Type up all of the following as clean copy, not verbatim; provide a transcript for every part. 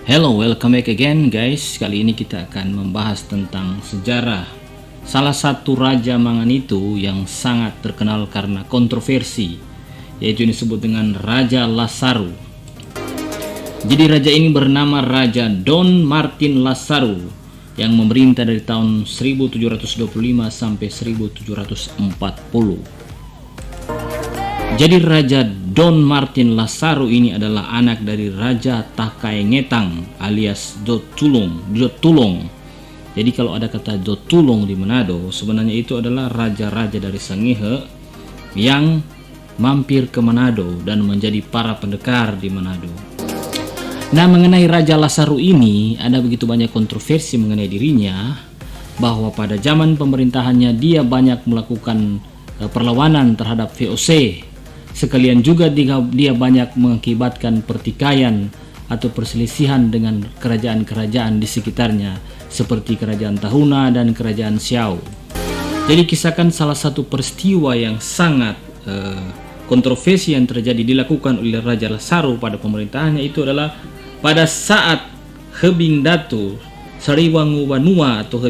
Hello, welcome back again guys. Kali ini kita akan membahas tentang sejarah salah satu raja Manganitu yang sangat terkenal karena kontroversi, yaitu disebut dengan Raja Lasaru. Jadi raja ini bernama Raja Don Martin Lasaru yang memerintah dari tahun 1725 sampai 1740. Jadi Raja Don Martin Lasaru ini adalah anak dari Raja Takaengetang alias Dotulong. Jadi kalau ada kata Dotulong di Manado, sebenarnya itu adalah raja-raja dari Sangihe yang mampir ke Manado dan menjadi para pendekar di Manado. Nah, mengenai Raja Lasaru ini ada begitu banyak kontroversi mengenai dirinya, bahwa pada zaman pemerintahannya dia banyak melakukan perlawanan terhadap VOC. Sekalian juga dia banyak mengakibatkan pertikaian atau perselisihan dengan kerajaan-kerajaan di sekitarnya seperti Kerajaan Tahuna dan Kerajaan Xiao. Jadi kisahkan salah satu peristiwa yang sangat kontroversi yang terjadi dilakukan oleh Raja Lasaru pada pemerintahannya itu adalah pada saat Hebing Datu Sariwangu Wanua atau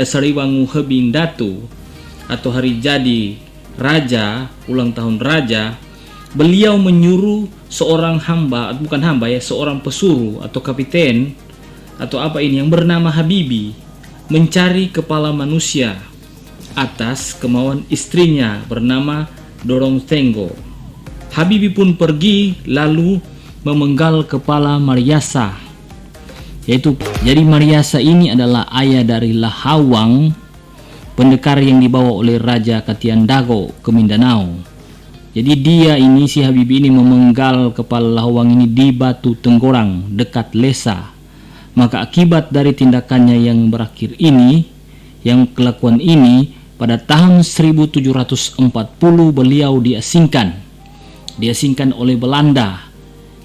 Sariwangu Hebing Datu atau hari jadi raja, ulang tahun raja. Beliau menyuruh seorang seorang pesuruh atau kapiten atau apa ini yang bernama Habibi mencari kepala manusia atas kemauan istrinya bernama Dorong Tenggo. Habibi pun pergi lalu memenggal kepala Mariasa. Jadi Mariasa ini adalah ayah dari Lahawang, pendekar yang dibawa oleh Raja Katiandago ke Mindanao. Jadi si Habibi ini memenggal kepala Lahawang ini di Batu Tenggorang dekat Lesa. Maka akibat dari tindakannya yang berakhir ini, yang kelakuan ini, pada tahun 1740 beliau diasingkan oleh Belanda.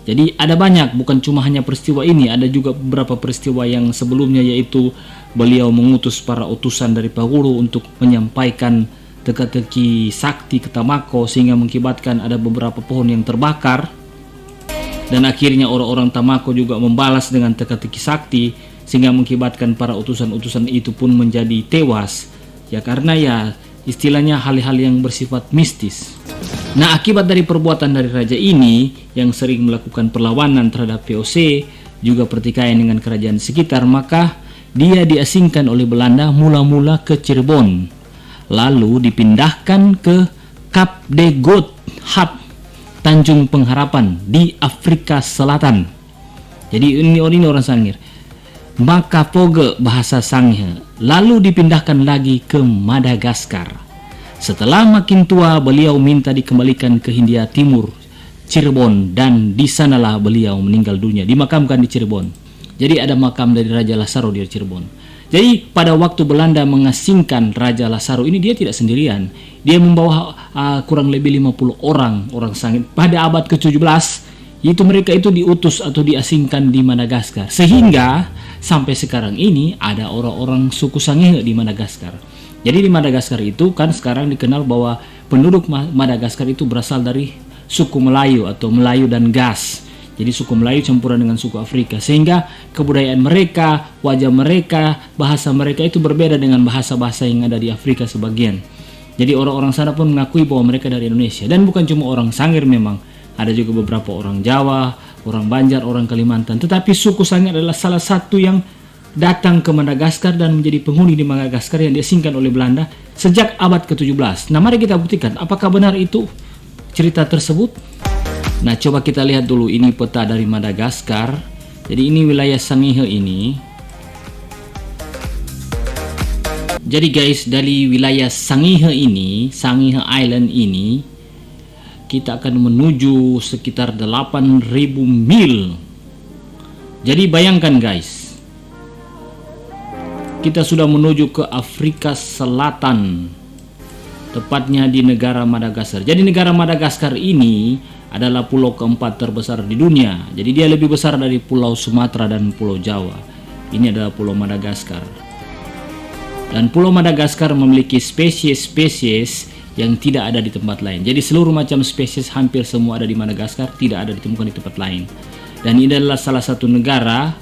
Jadi ada banyak, bukan cuma hanya peristiwa ini, ada juga beberapa peristiwa yang sebelumnya, yaitu beliau mengutus para utusan dari Paguru untuk menyampaikan teka-teki sakti ke Tamako sehingga mengakibatkan ada beberapa pohon yang terbakar, dan akhirnya orang-orang Tamako juga membalas dengan teka-teki sakti sehingga mengakibatkan para utusan-utusan itu pun menjadi tewas ya, karena istilahnya hal-hal yang bersifat mistis. Nah, akibat dari perbuatan dari raja ini yang sering melakukan perlawanan terhadap VOC, juga pertikaian dengan kerajaan sekitar, maka dia diasingkan oleh Belanda mula-mula ke Cirebon, lalu dipindahkan ke Kap de God Hap, Tanjung Pengharapan di Afrika Selatan. Jadi ini orang Sangir, Makapoge bahasa Sanghe, lalu dipindahkan lagi ke Madagaskar. Setelah makin tua, beliau minta dikembalikan ke Hindia Timur, Cirebon, dan di sanalah beliau meninggal dunia, dimakamkan di Cirebon. Jadi ada makam dari Raja Lasaru di Cirebon. Jadi pada waktu Belanda mengasingkan Raja Lasaru ini, dia tidak sendirian. Dia membawa kurang lebih 50 orang Sangir. Pada abad ke-17, mereka itu diutus atau diasingkan di Madagaskar. Sehingga sampai sekarang ini ada orang-orang suku Sangihe di Madagaskar. Jadi di Madagaskar itu kan sekarang dikenal bahwa penduduk Madagaskar itu berasal dari suku Melayu atau Melayu dan Gas. Jadi suku Melayu campuran dengan suku Afrika, sehingga kebudayaan mereka, wajah mereka, bahasa mereka itu berbeda dengan bahasa-bahasa yang ada di Afrika sebagian. Jadi orang-orang sana pun mengakui bahwa mereka dari Indonesia. Dan bukan cuma orang Sangir, memang ada juga beberapa orang Jawa, orang Banjar, orang Kalimantan. Tetapi suku Sangir adalah salah satu yang datang ke Madagaskar dan menjadi penghuni di Madagaskar yang diasingkan oleh Belanda sejak abad ke-17. Nah, mari kita buktikan apakah benar itu cerita tersebut. Nah, coba kita lihat dulu ini peta dari Madagaskar. Jadi ini wilayah Sangihe ini. Jadi guys, dari wilayah Sangihe ini, Sangihe Island ini, kita akan menuju sekitar 8.000 mil. Jadi bayangkan guys, kita sudah menuju ke Afrika Selatan, tepatnya di negara Madagaskar. Jadi negara Madagaskar ini adalah pulau keempat terbesar di dunia. Jadi dia lebih besar dari Pulau Sumatera dan Pulau Jawa. Ini adalah Pulau Madagaskar. Dan Pulau Madagaskar memiliki spesies-spesies yang tidak ada di tempat lain. Jadi seluruh macam spesies hampir semua ada di Madagaskar, tidak ada ditemukan di tempat lain. Dan ini adalah salah satu negara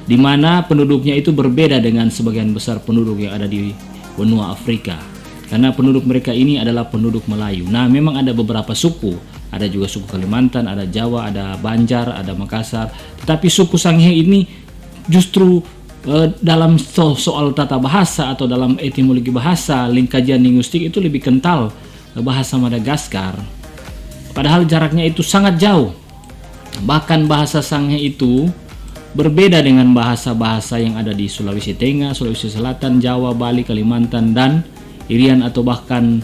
di mana penduduknya itu berbeda dengan sebagian besar penduduk yang ada di benua Afrika. Karena penduduk mereka ini adalah penduduk Melayu. Nah, memang ada beberapa suku, ada juga suku Kalimantan, ada Jawa, ada Banjar, ada Makassar. Tetapi suku Sanghe ini justru dalam soal tata bahasa atau dalam etimologi bahasa, kajian linguistik itu lebih kental bahasa Madagaskar. Padahal jaraknya itu sangat jauh. Bahkan bahasa Sanghe itu berbeda dengan bahasa-bahasa yang ada di Sulawesi Tengah, Sulawesi Selatan, Jawa, Bali, Kalimantan, dan Irian atau bahkan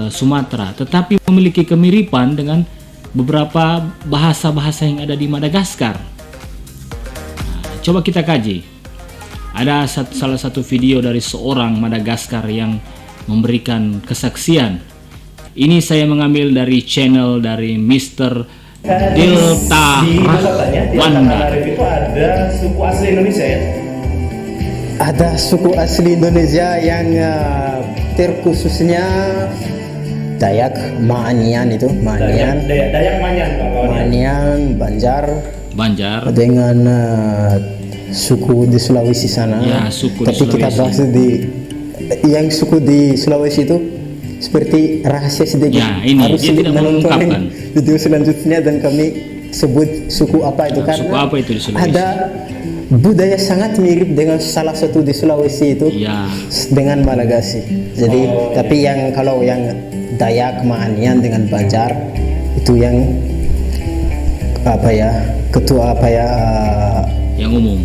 Sumatera, tetapi memiliki kemiripan dengan beberapa bahasa-bahasa yang ada di Madagaskar. Nah, coba kita kaji. Ada salah satu video dari seorang Madagaskar yang memberikan kesaksian. Ini saya mengambil dari channel dari Mr. Delta Wanda. Itu ada suku asli Indonesia ya? Ada suku asli Indonesia yang terkhususnya Dayak Maanian itu, Maanian. Dayak Manyan, Pak. Maanian, Banjar. Dengan suku di Sulawesi sana. Ya, suku Tapi di kita bahas yang suku di Sulawesi itu seperti rahasia sedikit. Ya, ini harus dia tidak mengungkapkan video selanjutnya dan kami sebut suku apa itu karena suku apa itu di Sulawesi? Ada budaya sangat mirip dengan salah satu di Sulawesi itu ya, dengan Malagasy. Jadi tapi kalau yang Dayak Maanian dengan Banjar itu yang yang umum.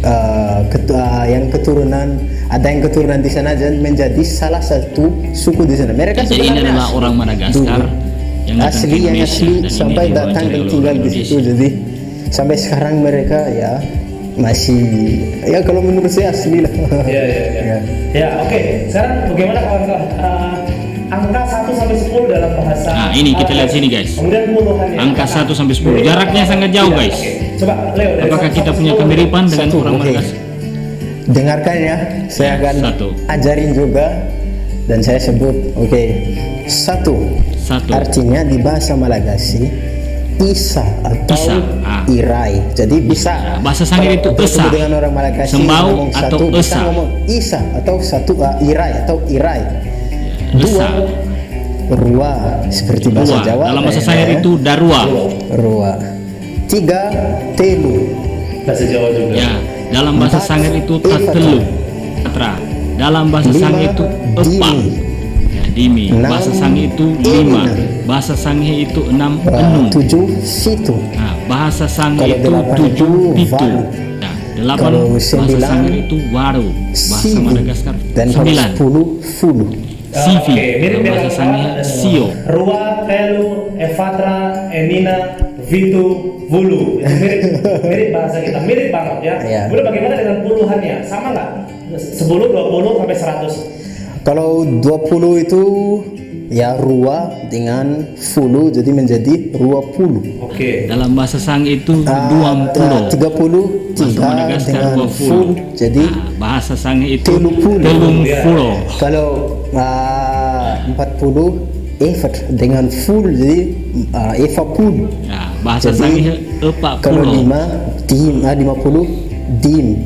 Yang keturunan ada yang keturunan di sana dan menjadi salah satu suku di sana. Mereka jadi ini adalah orang Madagaskar yang asli sampai datang dan tinggal di situ. Jadi sampai sekarang mereka ya masih ya kalau menurut saya asli lah. Ya, oke. Sekarang bagaimana kawan-kawan? Angka 1 sampai 10 dalam bahasa. Nah, ini kita lihat sini, guys. Kemudian puluhan ya. Angka 1 sampai 10. Jaraknya sangat jauh, guys. Coba Leo, apakah kita punya kemiripan dengan orang Madagaskar? Dengarkan ya, saya akan ajarin juga dan saya sebut. Satu. Artinya di bahasa Malagasy Isa atau Irai. Jadi bisa bahasa Sangir itu Esa dengan orang Malagasy Sembau atau Esa. Ngomong Isa atau satu Irai atau Irai. Dua Rua seperti bahasa Jawa. Dalam bahasa Sangir itu Darua. Rua. 3 Telu. Bahasa Jawa juga. Ya, dalam bahasa Sangir itu Tatelu. Dalam bahasa Sangir itu Epa. Dimi. Bahasa Sanghe itu 5. Bahasa Sanghe itu 6 Enung. 7 Situ. Nah, bahasa Sanghe itu 7 Pitu. Nah, 8 bahasa Sanghe itu Waru. Bahasa Madagaskar 9 Fulu. Sivi. Bahasa Sanghe Sio. Rua, Telu, Evatra, Emina, Vitu, Vulu. Itu mirip bahasa kita, mirip banget ya. Kemudian bagaimana dengan puluhannya? Sama nggak? 10, 20 sampai 100. Kalau 20 itu ya Rua dengan Fulu jadi menjadi Rua Pulu. Dalam bahasa Sanghe itu 20. 30 bahasa Madagaskar dengan Fulu jadi bahasa Sanghe itu Telung Pulu. Kalau 40 Efat dengan Fulu jadi Eva Pulu. Nah, bahasa Sanghe Epa Kalau Pulu. 50 Dim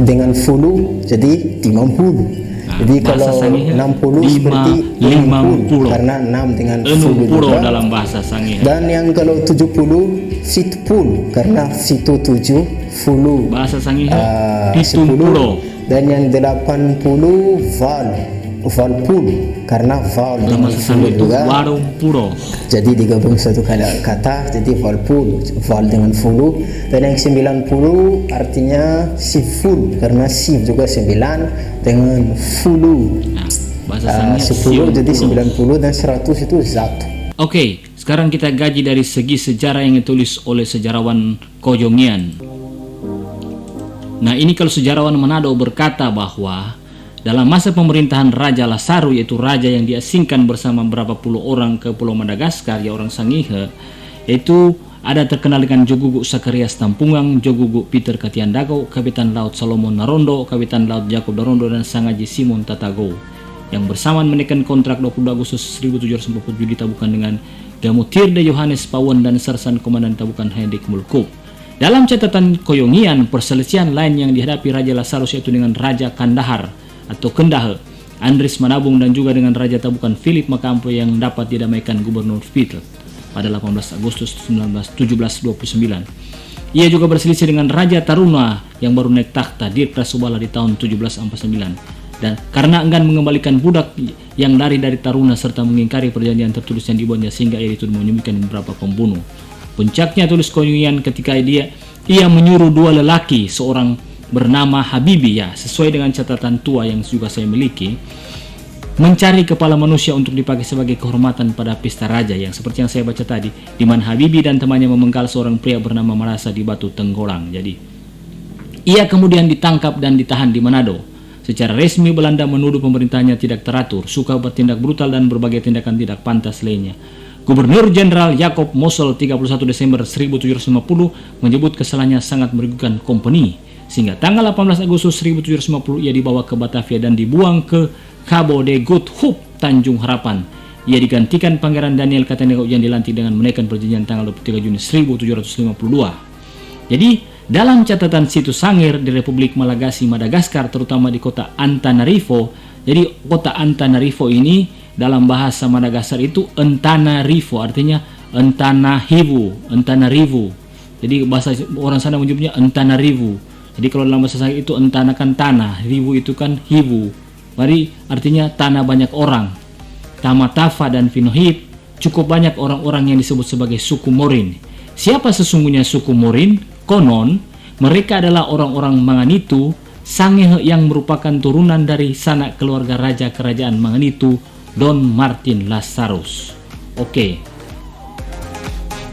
dengan Fulu jadi 50. Jadi kalau 60 seperti 50 karena 6 dengan Fulu juga. Dalam bahasa Sanghe. Dan yang kalau 70 Fitpul karena Fitu 7 Fulu. Bahasa Sanghe 10. Dan yang 80 Valpul karena Val dengan Fulu juga. Jadi digabung satu kata jadi Valpul, Val dengan Fulu. Dan yang 90 artinya Siful karena Sif juga 9 dengan Fulu. Nah, bahasa Sanghe 10 jadi 90 dan 100 itu Zat. Oke, sekarang kita gaji dari segi sejarah yang ditulis oleh sejarawan Kojongian. Nah, ini kalau sejarawan Manado berkata bahwa dalam masa pemerintahan Raja Lasaru, yaitu raja yang diasingkan bersama berapa puluh orang ke Pulau Madagaskar, ya orang Sangihe, yaitu ada terkenal dengan Jogugu Sakarias Tampungang, Jogugu Peter Katiandago, Kapitan Laut Solomon Narondo, Kapitan Laut Jacob Narondo, dan Sangaji Simon Tatago, yang bersamaan menekan kontrak 22 Agustus 1747 ditabukan dengan Gamutirde Yohanes Pawon dan Sersan Komandan Tabukan Hendrik Mulkup. Dalam catatan Koyongian, perselisihan lain yang dihadapi Raja Lasarus yaitu dengan Raja Kandahar atau Kendahe, Andris Manabung, dan juga dengan Raja Tabukan Philip Makampo yang dapat didamaikan Gubernur Peter pada 18 Agustus 1729. Ia juga berselisih dengan Raja Taruna yang baru naik takhta Dirta Subala di tahun 1749. Dan karena enggan mengembalikan budak yang lari dari Taruna serta mengingkari perjanjian tertulis yang dibuatnya, sehingga ia dituduh menyembunyikan beberapa pembunuh. Puncaknya, tulis Koyungian, ketika ia menyuruh dua lelaki, seorang bernama Habibi, ya sesuai dengan catatan tua yang juga saya miliki, mencari kepala manusia untuk dipakai sebagai kehormatan pada pesta raja, yang seperti yang saya baca tadi, di mana Habibi dan temannya memenggal seorang pria bernama Marasa di Batu Tenggorang. Jadi ia kemudian ditangkap dan ditahan di Manado. Secara resmi Belanda menuduh pemerintahnya tidak teratur, suka bertindak brutal dan berbagai tindakan tidak pantas lainnya. Gubernur Jenderal Jacob Mossel 31 Desember 1750 menyebut kesalahannya sangat merugikan kompeni, sehingga tanggal 18 Agustus 1750 ia dibawa ke Batavia dan dibuang ke Cabo de Good Hope, Tanjung Harapan. Ia digantikan Pangeran Daniel Cataneo yang dilantik dengan menaikkan perjanjian tanggal 23 Juni 1752. Jadi dalam catatan situs Sangir di Republik Malagasy, Madagaskar, terutama di kota Antananarivo. Jadi kota Antananarivo ini dalam bahasa Madagaskar itu Antananarivo, artinya Antananarivo. Jadi bahasa orang sana menyebutnya Antananarivo. Jadi kalau dalam bahasa Sangir itu Antana kan tanah, Rivu itu kan hivu. Mari artinya tanah banyak orang. Tamatafa dan Finohip, cukup banyak orang-orang yang disebut sebagai suku Morin. Siapa sesungguhnya suku Morin? Konon, mereka adalah orang-orang Manganitu, Sangihe yang merupakan turunan dari sanak keluarga Raja Kerajaan Manganitu, Don Martin Lasarus. Oke.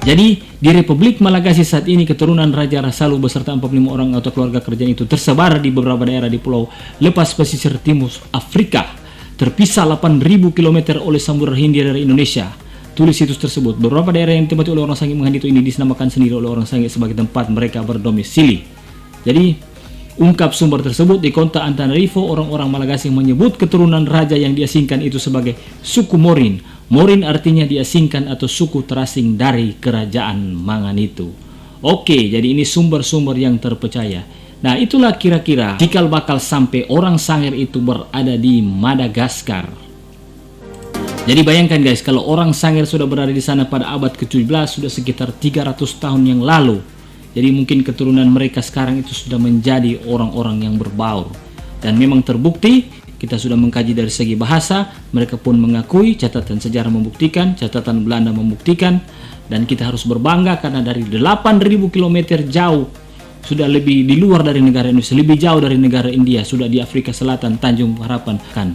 Jadi, di Republik Malagasy saat ini keturunan Raja Rasalu beserta 45 orang atau keluarga kerajaan itu tersebar di beberapa daerah di pulau lepas pesisir timur Afrika, terpisah 8.000 km oleh Samudra Hindia dari Indonesia. Tulis situs tersebut, beberapa daerah yang ditempati oleh orang Sangihe Manganitu ini dinamakan sendiri oleh orang Sangihe sebagai tempat mereka berdomisili. Jadi, ungkap sumber tersebut, di kota Antananarivo, orang-orang Malagasy menyebut keturunan raja yang diasingkan itu sebagai suku Morin. Morin artinya diasingkan atau suku terasing dari kerajaan Manganitu. Oke, jadi ini sumber-sumber yang terpercaya. Nah, itulah kira-kira cikal bakal sampai orang Sangir itu berada di Madagaskar. Jadi bayangkan guys, kalau orang Sangir sudah berada di sana pada abad ke-17, sudah sekitar 300 tahun yang lalu. Jadi mungkin keturunan mereka sekarang itu sudah menjadi orang-orang yang berbaur. Dan memang terbukti, kita sudah mengkaji dari segi bahasa, mereka pun mengakui, catatan sejarah membuktikan, catatan Belanda membuktikan, dan kita harus berbangga karena dari 8.000 km jauh, sudah lebih di luar dari negara Indonesia, lebih jauh dari negara India, sudah di Afrika Selatan, Tanjung Harapan kan.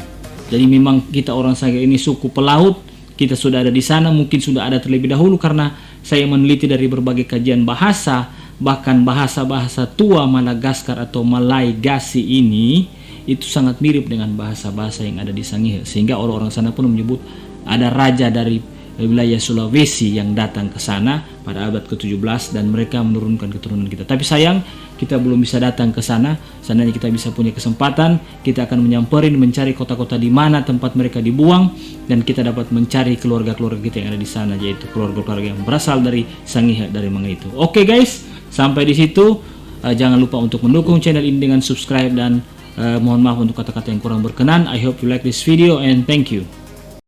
Jadi memang kita orang Sangir ini suku pelaut, kita sudah ada di sana, mungkin sudah ada terlebih dahulu karena saya meneliti dari berbagai kajian bahasa, bahkan bahasa-bahasa tua Madagaskar atau Malaigasi ini itu sangat mirip dengan bahasa-bahasa yang ada di Sangihe, sehingga orang-orang sana pun menyebut ada raja dari wilayah Sulawesi yang datang ke sana pada abad ke-17 dan mereka menurunkan keturunan kita. Tapi sayang, kita belum bisa datang ke sana. Seandainya kita bisa punya kesempatan, kita akan menyamperin, mencari kota-kota di mana tempat mereka dibuang, dan kita dapat mencari keluarga-keluarga kita yang ada di sana, yaitu keluarga-keluarga yang berasal dari Sangihe, dari Manganitu. Oke guys, sampai di situ. Jangan lupa untuk mendukung channel ini dengan subscribe dan mohon maaf untuk kata-kata yang kurang berkenan. I hope you like this video and thank you.